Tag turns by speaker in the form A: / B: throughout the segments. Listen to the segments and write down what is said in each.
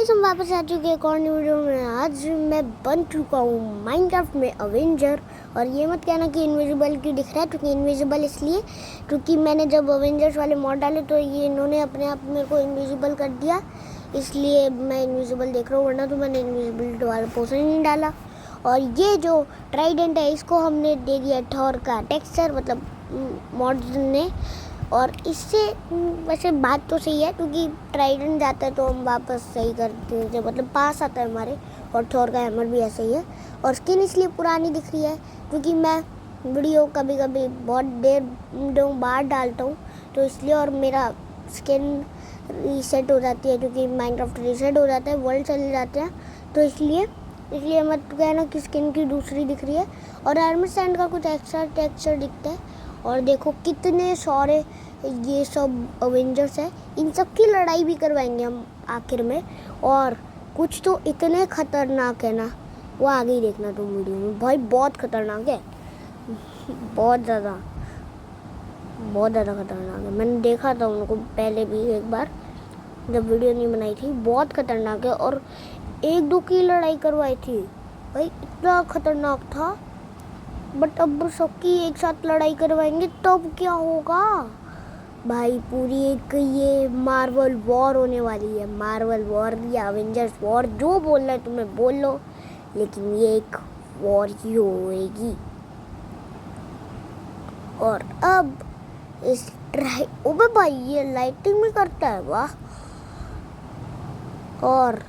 A: Guys, हम वापस आ चुके हैं एक और न्यू वीडियो में। आज मैं बन चुका हूँ माइनक्राफ्ट में अवेंजर। और ये मत कहना कि इनविजिबल क्यों दिख रहा है, क्योंकि इनविजिबल इसलिए क्योंकि मैंने जब अवेंजर्स वाले मॉड डाले तो ये इन्होंने अपने आप मेरे को इनविजिबल कर दिया, इसलिए मैं इनविजिबल देख रहा हूँ, वरना तो मैंने इनविजिबल वाला पोर्शन ही नहीं डाला। और ये जो ट्राइडेंट है इसको हमने दे दिया थॉर का टेक्सचर, मतलब मॉड्स ने। और इससे वैसे बात तो सही है, क्योंकि ट्राइडेंट जाता है तो हम वापस सही कर देते, मतलब पास आता है हमारे। और थॉर का हैमर भी ऐसा ही है। और स्किन इसलिए पुरानी दिख रही है क्योंकि मैं वीडियो कभी कभी बहुत देर बाद डालता हूँ, तो इसलिए। और मेरा स्किन रीसेट हो जाती है, क्योंकि माइनक्राफ्ट रीसेट हो जाता है, वर्ल्ड चले जाते हैं, तो इसलिए मत कहना कि स्किन की दूसरी दिख रही है। और आर्मर सैंड का कुछ एक्स्ट्रा टेक्सचर दिखता है। और देखो कितने सारे ये सब अवेंजर्स हैं, इन सब की लड़ाई भी करवाएंगे हम आखिर में। और कुछ तो इतने खतरनाक है ना, वो आगे ही देखना तुम वीडियो में। भाई बहुत खतरनाक है, बहुत ज़्यादा खतरनाक है। मैंने देखा था उनको पहले भी एक बार जब वीडियो नहीं बनाई थी, बहुत खतरनाक है। और 1-2 की लड़ाई करवाई थी भाई, इतना खतरनाक था। बट अब सबकी एक साथ लड़ाई करवाएंगे तब क्या होगा भाई। पूरी एक ये मार्वल वॉर होने वाली है। मार्वल वॉर या अवेंजर्स वॉर, जो बोलना है तुम्हें बोल लो, लेकिन ये एक वॉर ही होएगी। और अब इस ओबे भाई ये लाइटिंग भी करता है, वाह। और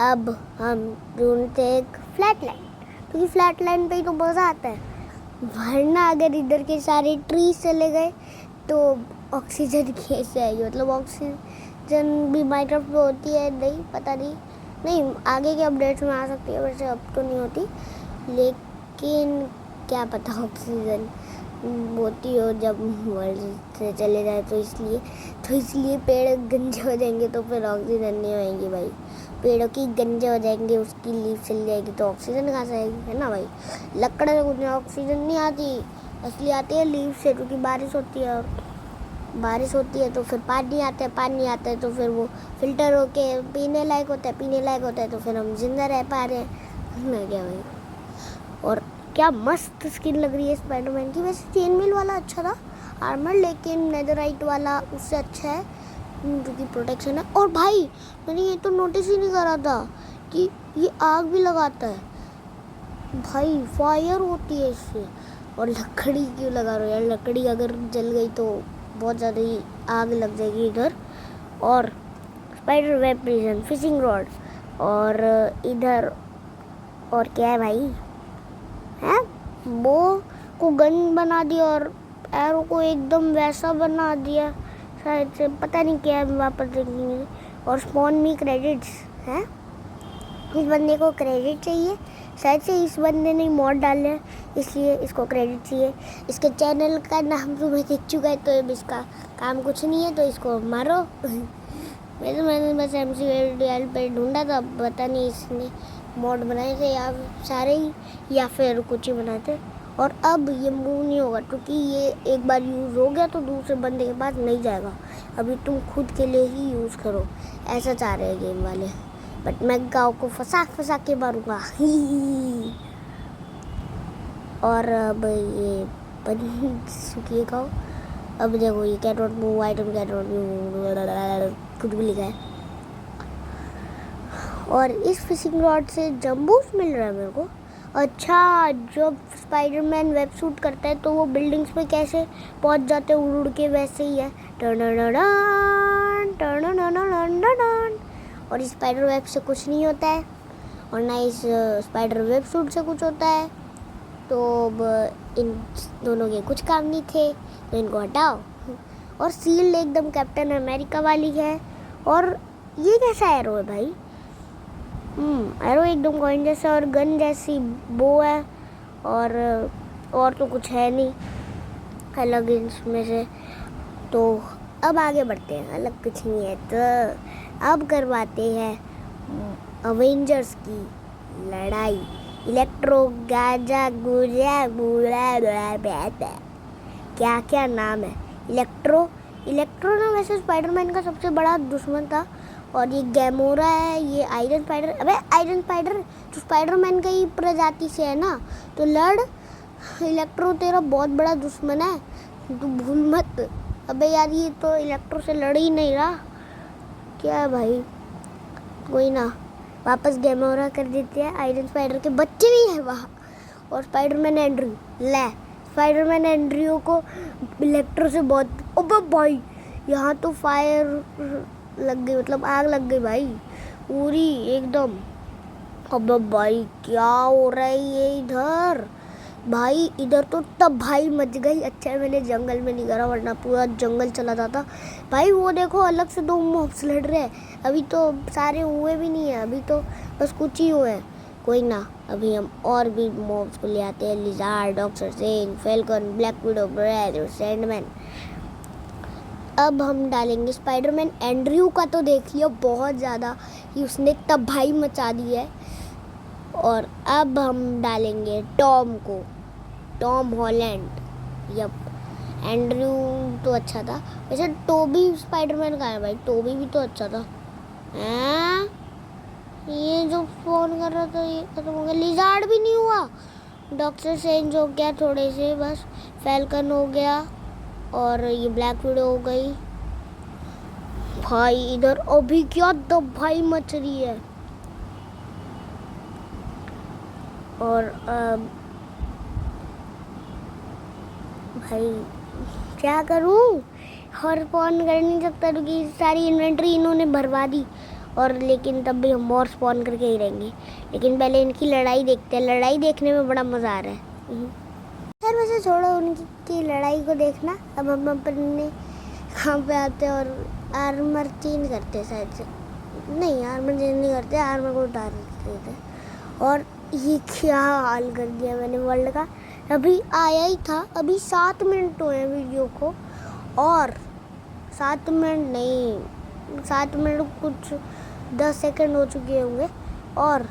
A: अब हम ढूंढते एक फ्लैट लाइन, क्योंकि फ्लैट लाइन पे ही तो मज़ा आता है। वरना अगर इधर के सारे ट्रीज चले गए तो ऑक्सीजन कैसे आएगी, मतलब ऑक्सीजन भी माइनक्राफ्ट में होती है, नहीं पता नहीं आगे के अपडेट्स में आ सकती है, वैसे अब तो नहीं होती, लेकिन क्या पता ऑक्सीजन होती हो जब वर्ल्ड से चले जाए। तो इसलिए पेड़ गंजे हो जाएंगे तो फिर ऑक्सीजन नहीं होएंगी भाई। पेड़ों की गंजे हो जाएंगे, उसकी लीफ चल जाएगी तो ऑक्सीजन कहाँ से आएगी, है ना भाई। लकड़ से कुछ ऑक्सीजन नहीं आती, असली आती है लीफ से, क्योंकि बारिश होती है। और बारिश होती है तो फिर पानी आता है तो फिर वो फिल्टर होके पीने लायक होता है, तो फिर हम जिंदा रह पा रहे हैं ना क्या भाई। और क्या मस्त स्किन लग रही है स्पाइडरमैन की। वैसे चेन मिल वाला अच्छा था आर्मर, लेकिन नेदरराइट वाला उससे अच्छा है, क्योंकि प्रोटेक्शन है। और भाई मैंने ये तो नोटिस ही नहीं करा था कि ये आग भी लगाता है भाई, फायर होती है इससे। और लकड़ी क्यों लगा रहे हो यार, लकड़ी अगर जल गई तो बहुत ज़्यादा ही आग लग जाएगी इधर। और spider web prison, fishing rod, और इधर और क्या है भाई, है वो को गन बना दिया और एरो को एकदम वैसा बना दिया शायद से, पता नहीं क्या है, वापस देखेंगे। और स्पॉन मी क्रेडिट्स है, इस बंदे को क्रेडिट चाहिए शायद से, इस बंदे ने मॉड डाले हैं इसलिए इसको क्रेडिट चाहिए। इसके चैनल का नाम तुम्हें दिख चुका है, तो अब इसका काम कुछ नहीं है, तो इसको मारो। मैंने बस MCDL पे ढूंढा था, पता नहीं इसने मॉड बनाए थे या सारे ही, या फिर कुछ ही बनाए थे। और अब ये मूव नहीं होगा, क्योंकि ये एक बार यूज़ हो गया तो दूसरे बंदे के पास नहीं जाएगा। अभी तुम खुद के लिए ही यूज़ करो, ऐसा चाह रहे हैं गेम वाले। बट मैं गाँव को फंसा के मारूंगा। और अब ये बन चुकी है गाँव। अब देखो ये cat not move, item cat not move, कुछ भी लिखा है। और इस फिशिंग रॉड से जंबूस मिल रहा है मेरे को। अच्छा, जब स्पाइडरमैन वेब शूट करता है तो वो बिल्डिंग्स पे कैसे पहुंच जाते हैं उड़ के, वैसे ही है। और इस स्पाइडर वेब से कुछ नहीं होता है, और ना इस स्पाइडर वेब सूट से कुछ होता है। तो इन दोनों के कुछ काम नहीं थे, तो इनको हटाओ। और सील्ड एकदम कैप्टन अमेरिका वाली है। और ये कैसा एरो है भाई, एरो एकदम कॉइन जैसा, और गन जैसी बो है। और तो कुछ है नहीं अलग इसमें से। तो अब आगे बढ़ते हैं, अलग कुछ नहीं है, तो अब करवाते हैं अवेंजर्स की लड़ाई। इलेक्ट्रो गाजा गुजा बुरा क्या नाम है। इलेक्ट्रो ना वैसे स्पाइडरमैन का सबसे बड़ा दुश्मन था, और ये गैमोरा है, ये आयरन स्पाइडर। अबे आयरन स्पाइडर तो स्पाइडरमैन का ही प्रजाति से है ना, तो लड़। इलेक्ट्रो तेरा बहुत बड़ा दुश्मन है, तू भूल मत। अबे यार ये तो इलेक्ट्रो से लड़ ही नहीं रहा, क्या है भाई। कोई ना, वापस गैमोरा कर देते हैं। आयरन स्पाइडर के बच्चे भी हैं वहाँ, और स्पाइडरमैन एंड्रयू। ले, स्पाइडरमैन एंड्रयू को इलेक्ट्रो से बहुत, अबे भाई यहाँ तो फायर लग गई, मतलब आग लग गई भाई पूरी एकदम। अबे भाई क्या हो रहा है ये इधर भाई, इधर तो तब भाई मच गई। अच्छा मैंने जंगल में नहीं करा, वरना पूरा जंगल चला जाता भाई। वो देखो अलग से 2 मॉब्स लड़ रहे हैं, अभी तो सारे हुए भी नहीं है, अभी तो बस कुछ ही हुए हैं। कोई ना, अभी हम और भी मॉब्स को ले आते हैं। Lizard, Doctor Strange, Falcon, Black Widow, Brad, Sandman. अब हम डालेंगे स्पाइडरमैन एंड्रयू का, तो देख लियो बहुत ज़्यादा ही उसने तबाही मचा दी है। और अब हम डालेंगे टॉम को, टॉम हॉलैंड। यप, एंड्रयू तो अच्छा था वैसे। टोबी स्पाइडरमैन का है भाई, टोबी भी तो अच्छा था। हैं, ये जो फोन कर रहा था ये खत्म हो गया। लिजार्ड भी नहीं हुआ, डॉक्टर स्ट्रेंज हो गया थोड़े से बस, फैल्कन हो गया, और ये ब्लैक विडो हो गई। भाई इधर अभी क्या तबाही मच रही है। और अब भाई क्या करूं, हर स्पॉन कर नहीं सकता क्योंकि सारी इन्वेंट्री इन्होंने भरवा दी। और लेकिन तब भी हम और स्पॉन करके ही रहेंगे। लेकिन पहले इनकी लड़ाई देखते हैं, लड़ाई देखने में बड़ा मज़ा आ रहा है। खैर वैसे छोड़ो उनकी लड़ाई को देखना। अब हम अपने कहाँ पे आते हैं और आर्मर चेंज करते हैं शायद से। नहीं, आर्मर चेंज नहीं करते, आर्मर को उतार देते हैं। और ये क्या हाल कर दिया मैंने वर्ल्ड का। अभी आया ही था, अभी 7 मिनट हुए हैं वीडियो को, और 7 मिनट नहीं, 7 मिनट कुछ 10 सेकंड हो चुके होंगे, और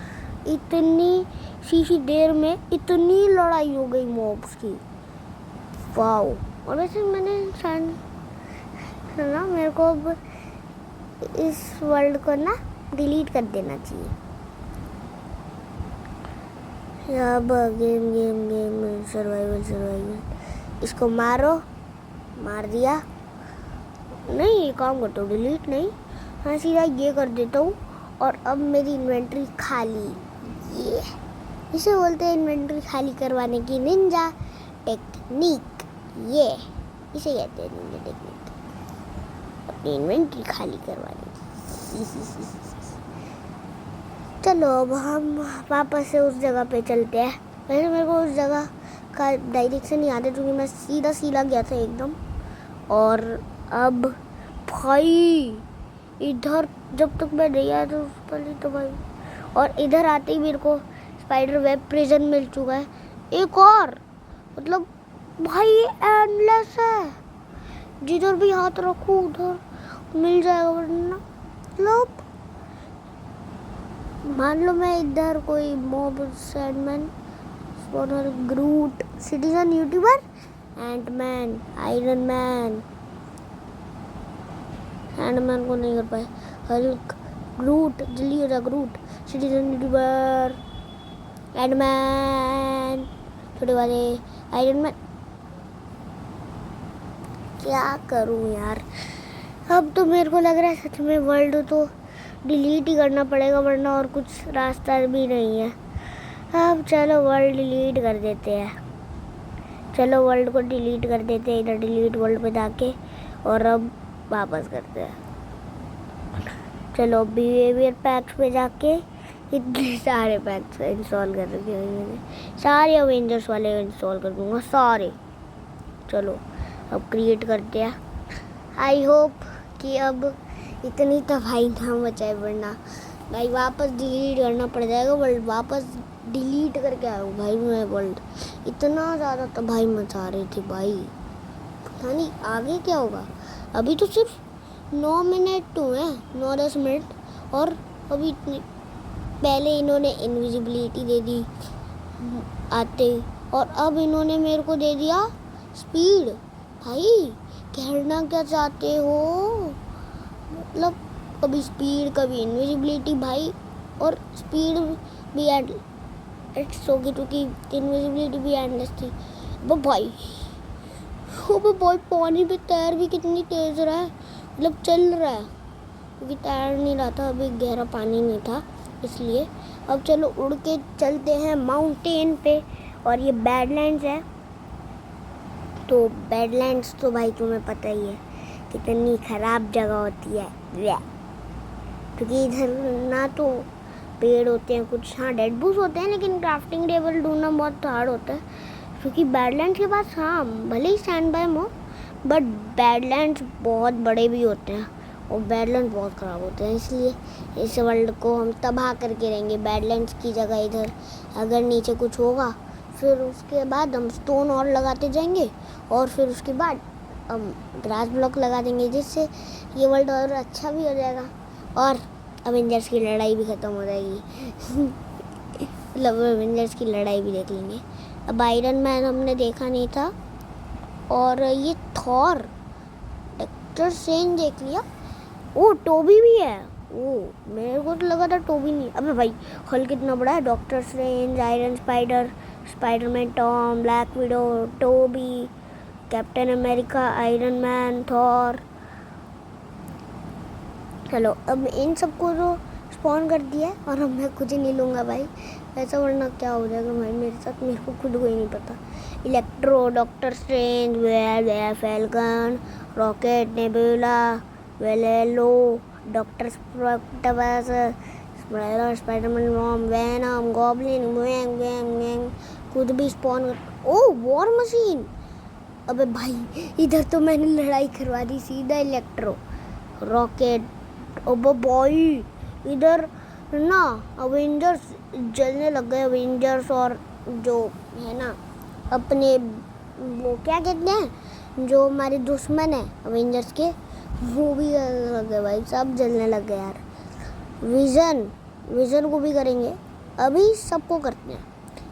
A: इतनी सी देर में इतनी लड़ाई हो गई मॉब्स की। वाओ। और वैसे मैंने ना, मेरे को अब इस वर्ल्ड को ना डिलीट कर देना चाहिए। अब गेम गेम गेम सर्वाइवल। इसको मारो, मार दिया। नहीं ये काम करता हूँ, डिलीट नहीं, हाँ सीधा ये कर देता हूँ। और अब मेरी इन्वेंट्री खाली। ये इसे बोलते हैं इन्वेंट्री खाली करवाने की निंजा टेक्निक। ये इसे कहते हैं निंजा टेक्निक, अपनी इन्वेंट्री खाली करवाने की। चलो अब हम वापस से उस जगह पे चलते हैं। वैसे मेरे को उस जगह का डायरेक्शन याद है क्योंकि मैं सीधा गया था एकदम। और अब भाई इधर जब तक मैं नहीं आया तो पहले तो भाई, और इधर आते ही मेरे को स्पाइडर वेब प्रिजन मिल चुका है एक और। मतलब भाई ये एंडलेस है, जिधर भी हाथ रखूँ उधर मिल जाएगा। वरना मतलब मान लो मैं इधर कोई mob, Sandman, spawner, Groot, citizen, YouTuber, Antman, Iron Man, Sandman को नहीं कर पाए, हल्क, ग्रूट, जल्दी हो जा ग्रूट, सिटीजन, यूट्यूबर, एंटमैन, छोटे वाले, आयरन मैन। क्या करूं यार, अब तो मेरे को लग रहा है सच में वर्ल्ड तो डिलीट ही करना पड़ेगा, वरना और कुछ रास्ता भी नहीं है। अब चलो वर्ल्ड डिलीट कर देते हैं। चलो वर्ल्ड को डिलीट कर देते हैं, इधर डिलीट वर्ल्ड पे जाके, और अब वापस करते हैं। चलो बिहेवियर पैक्स पे जाके इतने सारे पैक्स इंस्टॉल कर रखे हैं मैंने, सारे अवेंजर्स वाले इंस्टॉल कर दूँगा सारे। चलो अब क्रिएट करते हैं। आई होप कि अब इतनी तबाही ना मचाए, वरना भाई वापस डिलीट करना पड़ जाएगा वर्ल्ड। वापस डिलीट करके आया हूँ भाई मैं वर्ल्ड, इतना ज़्यादा तबाही मचा रही थी भाई, पता नहीं आगे क्या होगा। अभी तो सिर्फ 9 मिनट हुए हैं, 9-10 मिनट, और अभी इतने पहले इन्होंने इनविजिबिलिटी दे दी आते, और अब इन्होंने मेरे को दे दिया स्पीड। भाई कहना क्या चाहते हो, मतलब कभी स्पीड कभी इनविजिबिलिटी भाई, और स्पीड भी एंडलेस होगी क्योंकि इनविजिबिलिटी भी एंडलेस थी। वो भाई पानी में तैर भी कितनी तेज रहा है, मतलब चल रहा है क्योंकि तैर नहीं रहा था, अभी गहरा पानी नहीं था इसलिए। अब चलो उड़ के चलते हैं माउंटेन पे, और ये बैडलैंड्स है। तो बैडलैंड्स तो भाई तुम्हें पता ही है कितनी ख़राब जगह होती है, क्योंकि इधर ना तो पेड़ होते हैं कुछ, हाँ डेड बूस होते हैं, लेकिन क्राफ्टिंग टेबल ढूंढना बहुत हार्ड होता है, क्योंकि बैडलैंड्स के पास हाँ भले ही सैंड बाइम हो, बट बैडलैंड्स बहुत बड़े भी होते हैं और बैडलैंड बहुत ख़राब होते हैं, इसलिए इस वर्ल्ड को हम तबाह करके रहेंगे। बैडलैंड्स की जगह इधर अगर नीचे कुछ होगा, फिर उसके बाद हम स्टोन और लगाते जाएंगे, और फिर उसके बाद हम ग्रास ब्लॉक लगा देंगे, जिससे ये वर्ल्ड और अच्छा भी हो जाएगा और अवेंजर्स की लड़ाई भी ख़त्म हो जाएगी। मतलब अवेंजर्स की लड़ाई भी देख लेंगे। अब आयरन मैन हमने देखा नहीं था, और ये थॉर, डॉक्टर स्ट्रेंज देख लिया। ओ टोबी भी है, ओ मेरे को तो लगा था टोबी नहीं। अबे भाई हल कितना बड़ा है, Doctor Strange, Iron Spider, Spiderman Tom, Black Widow, Toby, Captain America, Iron Man, Thor. चलो अब इन सबको तो स्पॉन कर दिया है, और अब मैं कुछ नहीं लूँगा भाई, ऐसा वरना क्या हो जाएगा भाई मेरे साथ, मेरे को खुद को ही नहीं पता। Electro, doctor Strange, Falcon, Rocket, Nebula, वेलेलो, डॉक्टर स्पाइडरमैन, वेनम, गॉब्लिन, वैंग वैंग वैंग, खुद भी स्पॉन कर। ओ वॉर मशीन, अबे भाई इधर तो मैंने लड़ाई करवा दी सीधा इलेक्ट्रो, रॉकेट। अबे भाई इधर ना अवेंजर्स जलने लग गए, अवेंजर्स और जो है ना अपने वो क्या कहते हैं जो हमारे दुश्मन है अवेंजर्स के, वो भी लग गए भाई, सब जलने लग गए यार। विजन को भी करेंगे, अभी सबको करते हैं।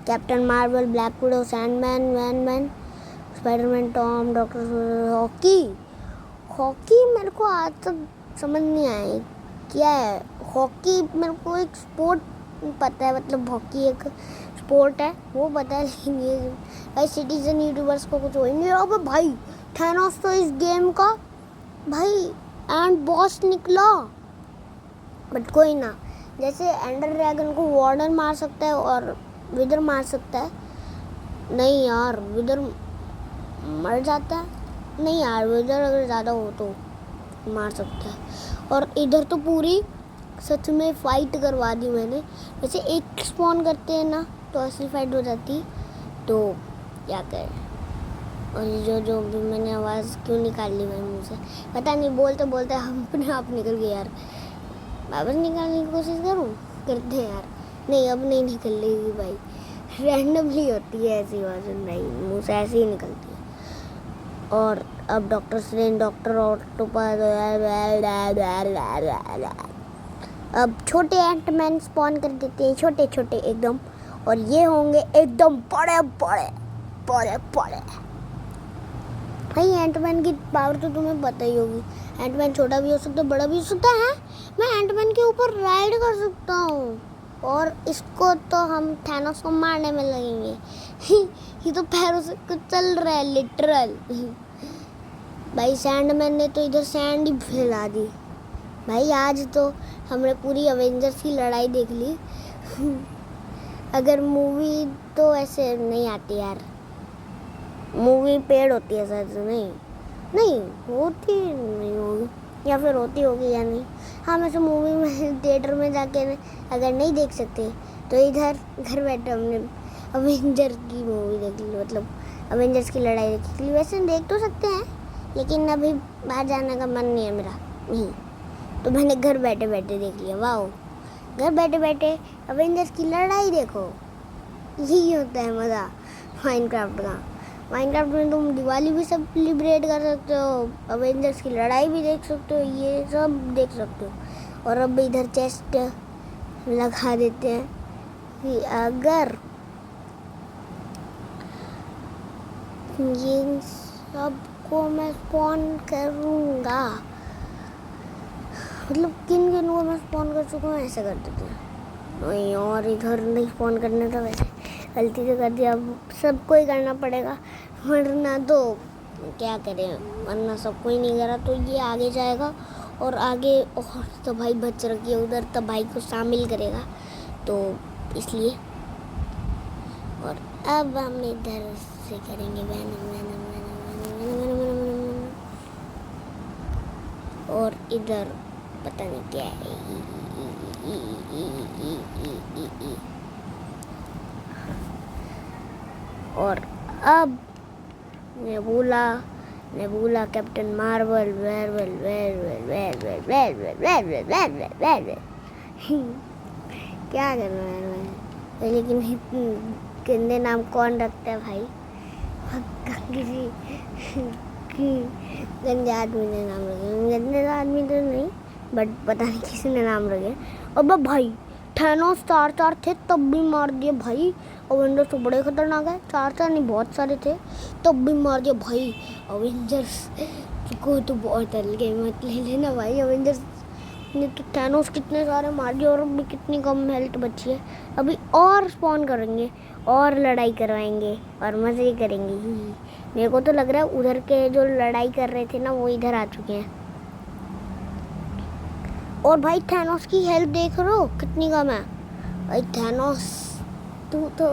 A: Captain Marvel, Black Widow, Sandman, वैनमैन, स्पाइडरमैन टॉम, डॉक्टर हॉकी मेरे को आज तक समझ नहीं आया क्या है हॉकी। मेरे को एक स्पोर्ट पता है, मतलब हॉकी एक स्पोर्ट है वो पता है, लेकिन ये भाई सिटीजन यूट्यूबर्स को कुछ हो ही नहीं। अब भाई थैनोस तो इस गेम का भाई एंड बॉस निकला, बट कोई ना, जैसे एंडर ड्रैगन को वार्डन मार सकता है और विदर मार सकता है। नहीं यार विदर मर जाता है, नहीं यार विदर अगर ज़्यादा हो तो मार सकता है। और इधर तो पूरी सच में फ़ाइट करवा दी मैंने, वैसे एक स्पॉन करते हैं ना तो असली फाइट हो जाती, तो क्या करें। और ये जो भी मैंने आवाज़ क्यों निकाल ली भाई मुँह से पता नहीं, बोलते बोलते हम अपने आप निकल गए यार। वापस निकालने की कोशिश करते हैं यार, नहीं अब नहीं निकल लेगी भाई, रैंडमली होती है ऐसी आवाज़ भाई, मुँह से ऐसे ही निकलती है। और अब डॉक्टर स्ट्रेंज, डॉक्टर ऑक्टोपस, अब छोटे एंटमैन स्पॉन कर देते हैं, छोटे छोटे एकदम, और ये होंगे एकदम बड़े बड़े बड़े बड़े। भाई एंटमैन की पावर तो तुम्हें पता ही होगी, एंटमैन छोटा भी हो सकता है बड़ा भी हो सकता है। मैं एंटमैन के ऊपर राइड कर सकता हूँ, और इसको तो हम थैनोस को मारने में लगेंगे। ये तो पैरों से कुछ चल रहा है लिटरल। भाई सैंडमैन ने तो इधर सैंड ही फैला दी भाई। आज तो हमने पूरी अवेंजर्स की लड़ाई देख ली। अगर मूवी तो ऐसे नहीं आती यार, मूवी पेड़ होती है शायद, नहीं होती नहीं होगी, या फिर होती होगी या नहीं। हाँ मैं तो मूवी में थिएटर में जाके अगर नहीं देख सकते तो इधर घर बैठे हमने अवेंजर की मूवी देख ली, मतलब अवेंजर्स की लड़ाई देख ली। वैसे देख तो सकते हैं, लेकिन अभी बाहर जाने का मन नहीं है मेरा, नहीं, तो मैंने घर बैठे बैठे देख लिया। वाह, घर बैठे बैठे अवेंजर्स की लड़ाई देखो, यही होता है मज़ा माइनक्राफ्ट का। माइनक्राफ्ट में तुम दिवाली भी सेलिब्रेट कर सकते हो, अवेंजर्स की लड़ाई भी देख सकते हो, ये सब देख सकते हो। और अब इधर चेस्ट लगा देते हैं कि अगर ये सब को मैं स्पॉन करूँगा मतलब किन किन को मैं स्पॉन कर चुका हूँ ऐसे कर देते हैं। नहीं, और इधर नहीं स्पॉन करना था, वैसे गलती से कर दिया। अब सबको ही करना पड़ेगा, वरना तो क्या करें, वरना सबको ही नहीं करा तो ये आगे जाएगा और आगे और तो भाई बच रखी है उधर, तो भाई को शामिल करेगा, तो इसलिए। और अब हम इधर से करेंगे और इधर पता नहीं क्या है। और अब नेबुला कैप्टन मार्वल वेरवेल क्या करना है, लेकिन गंदे नाम कौन रखता है भाई, किसी गंदे आदमी ने नाम रखे। गंदे आदमी तो नहीं, बट पता नहीं किसी ने नाम रखे। अब भाई थैनोस 4 थे तब भी मार दिए भाई। अवेंजर्स तो बड़े खतरनाक है, 4 नहीं बहुत सारे थे तब भी मार दिया भाई। अवेंजर्स को तो बहुत हल्के मत ले लेना भाई, अवेंजर्स ने तो थैनोस कितने सारे मार दिए और अभी कितनी कम हेल्थ बची है। अभी और स्पॉन करेंगे और लड़ाई करवाएंगे और मज़े करेंगे। मेरे को तो लग रहा है उधर के जो लड़ाई कर रहे थे ना वो इधर आ चुके हैं। और भाई थैनोस की हेल्थ देख रहे हो कितनी कम है भाई। थैनोस तू तो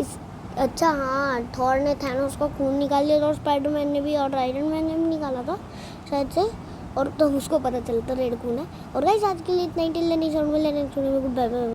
A: इस अच्छा हाँ, थॉर ने थैनोस का खून निकाल लिया और स्पाइडरमैन ने भी और आयरन मैन ने भी निकाला था शायद से, और तो उसको पता चलता रेड खून है। और गाइस आज के लिए इतना ही, टिल देन नेक्स्ट वीडियो में, बाय बाय।